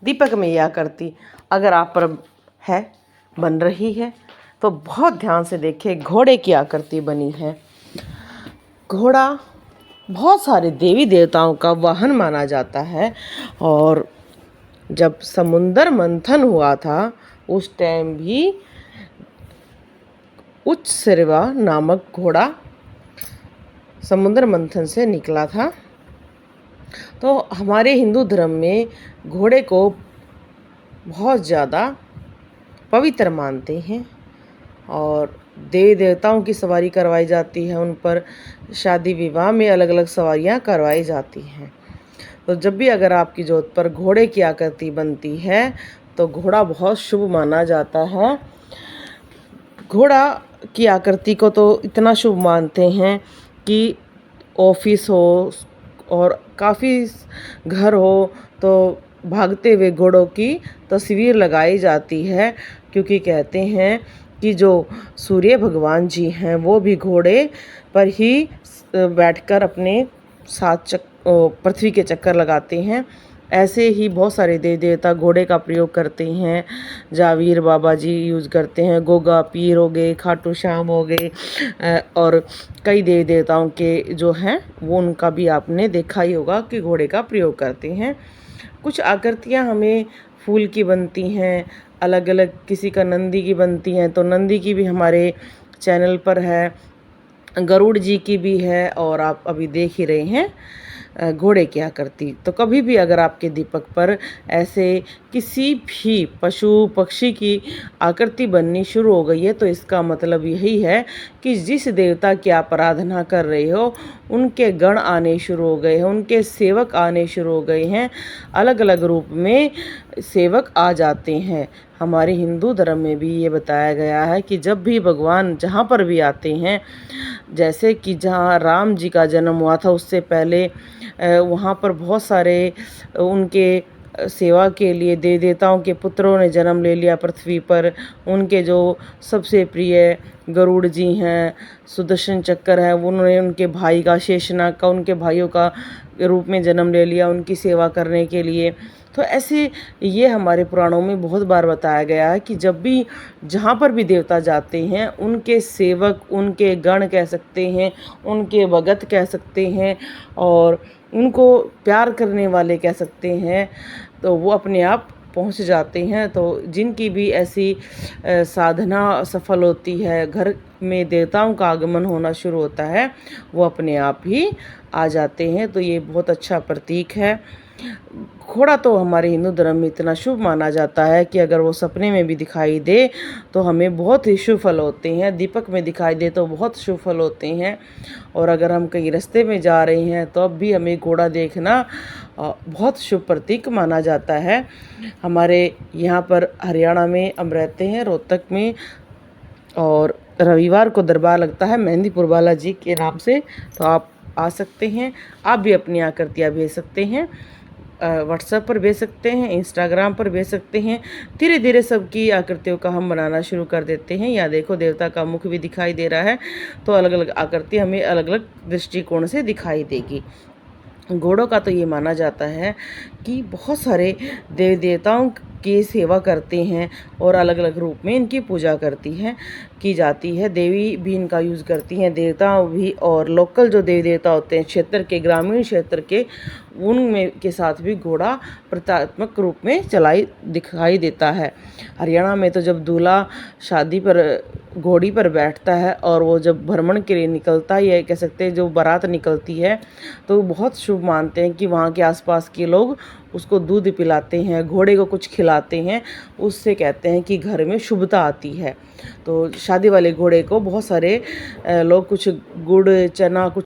दीपक में ये आकृति अगर आप पर है, बन रही है, तो बहुत ध्यान से देखिए। घोड़े की आकृति बनी है। घोड़ा बहुत सारे देवी देवताओं का वाहन माना जाता है, और जब समुद्र मंथन हुआ था उस टाइम भी उच्चश्रवा नामक घोड़ा समुद्र मंथन से निकला था। तो हमारे हिंदू धर्म में घोड़े को बहुत ज़्यादा पवित्र मानते हैं, और देवी देवताओं की सवारी करवाई जाती है। उन पर शादी विवाह में अलग अलग सवारियां करवाई जाती हैं। तो जब भी अगर आपकी जोत पर घोड़े की आकृति बनती है तो घोड़ा बहुत शुभ माना जाता है। घोड़ा की आकृति को तो इतना शुभ मानते हैं कि ऑफिस हो और काफ़ी घर हो तो भागते हुए घोड़ों की तस्वीर लगाई जाती है, क्योंकि कहते हैं कि जो सूर्य भगवान जी हैं वो भी घोड़े पर ही बैठकर अपने साथ पृथ्वी के चक्कर लगाते हैं। ऐसे ही बहुत सारे देवी देवता घोड़े का प्रयोग करते हैं। जावीर बाबा जी यूज़ करते हैं, गोगा पीर हो गए, खाटू श्याम हो गए, और कई देवी देवताओं के जो हैं वो उनका भी आपने देखा ही होगा कि घोड़े का प्रयोग करते हैं। कुछ आकृतियाँ हमें फूल की बनती हैं, अलग अलग किसी का नंदी की बनती हैं, तो नंदी की भी हमारे चैनल पर है, गरुड़ जी की भी है, और आप अभी देख ही रहे हैं घोड़े की आकृति। तो कभी भी अगर आपके दीपक पर ऐसे किसी भी पशु पक्षी की आकृति बननी शुरू हो गई है तो इसका मतलब यही है कि जिस देवता की आप आराधना कर रहे हो उनके गण आने शुरू हो गए हैं, उनके सेवक आने शुरू हो गए हैं, अलग अलग रूप में सेवक आ जाते हैं। हमारे हिंदू धर्म में भी ये बताया गया है कि जब भी भगवान जहाँ पर भी आते हैं, जैसे कि जहाँ राम जी का जन्म हुआ था उससे पहले वहाँ पर बहुत सारे उनके सेवा के लिए देवी देवताओं के पुत्रों ने जन्म ले लिया पृथ्वी पर। उनके जो सबसे प्रिय गरुड़ जी हैं, सुदर्शन चक्र है, उन्होंने उनके भाई का शेषनाग का उनके भाइयों का रूप में जन्म ले लिया उनकी सेवा करने के लिए। तो ऐसे ये हमारे पुराणों में बहुत बार बताया गया है कि जब भी जहाँ पर भी देवता जाते हैं उनके सेवक, उनके गण कह सकते हैं, उनके भगत कह सकते हैं, और उनको प्यार करने वाले कह सकते हैं, तो वो अपने आप पहुंच जाते हैं। तो जिनकी भी ऐसी साधना सफल होती है, घर में देवताओं का आगमन होना शुरू होता है, वो अपने आप ही आ जाते हैं। तो ये बहुत अच्छा प्रतीक है। घोड़ा तो हमारे हिंदू धर्म में इतना शुभ माना जाता है कि अगर वो सपने में भी दिखाई दे तो हमें बहुत ही शुभ फल होते हैं, दीपक में दिखाई दे तो बहुत शुभ फल होते हैं, और अगर हम कहीं रास्ते में जा रहे हैं तो अब भी हमें घोड़ा देखना बहुत शुभ प्रतीक माना जाता है। हमारे यहाँ पर हरियाणा में हम रहते हैं, रोहतक में, और रविवार को दरबार लगता है मेहंदीपुर बालाजी के नाम से, तो आप आ सकते हैं। आप भी अपनी आकृतियाँ भेज सकते हैं, व्हाट्सएप पर भेज सकते हैं, इंस्टाग्राम पर भेज सकते हैं। धीरे धीरे सबकी आकृतियों का हम बनाना शुरू कर देते हैं। यहाँ देखो देवता का मुख भी दिखाई दे रहा है, तो अलग अलग आकृति हमें अलग अलग दृष्टिकोण से दिखाई देगी। घोड़ों का तो ये माना जाता है कि बहुत सारे देवी देवताओं की सेवा करते हैं और अलग अलग रूप में इनकी पूजा की जाती है। देवी भी इनका यूज़ करती हैं, देवता भी, और लोकल जो देवी देवता होते हैं क्षेत्र के, ग्रामीण क्षेत्र के, उनमें के साथ भी घोड़ा प्रतीकात्मक रूप में दिखाई देता है। हरियाणा में तो जब दूल्हा शादी पर घोड़ी पर बैठता है और वो जब भ्रमण के लिए निकलता है, ये कह सकते हैं जो बारात निकलती है, तो बहुत शुभ मानते हैं कि वहाँ के आसपास के लोग उसको दूध पिलाते हैं, घोड़े को कुछ खिलाते हैं, उससे कहते हैं कि घर में शुभता आती है। तो शादी वाले घोड़े को बहुत सारे लोग कुछ गुड़, चना, कुछ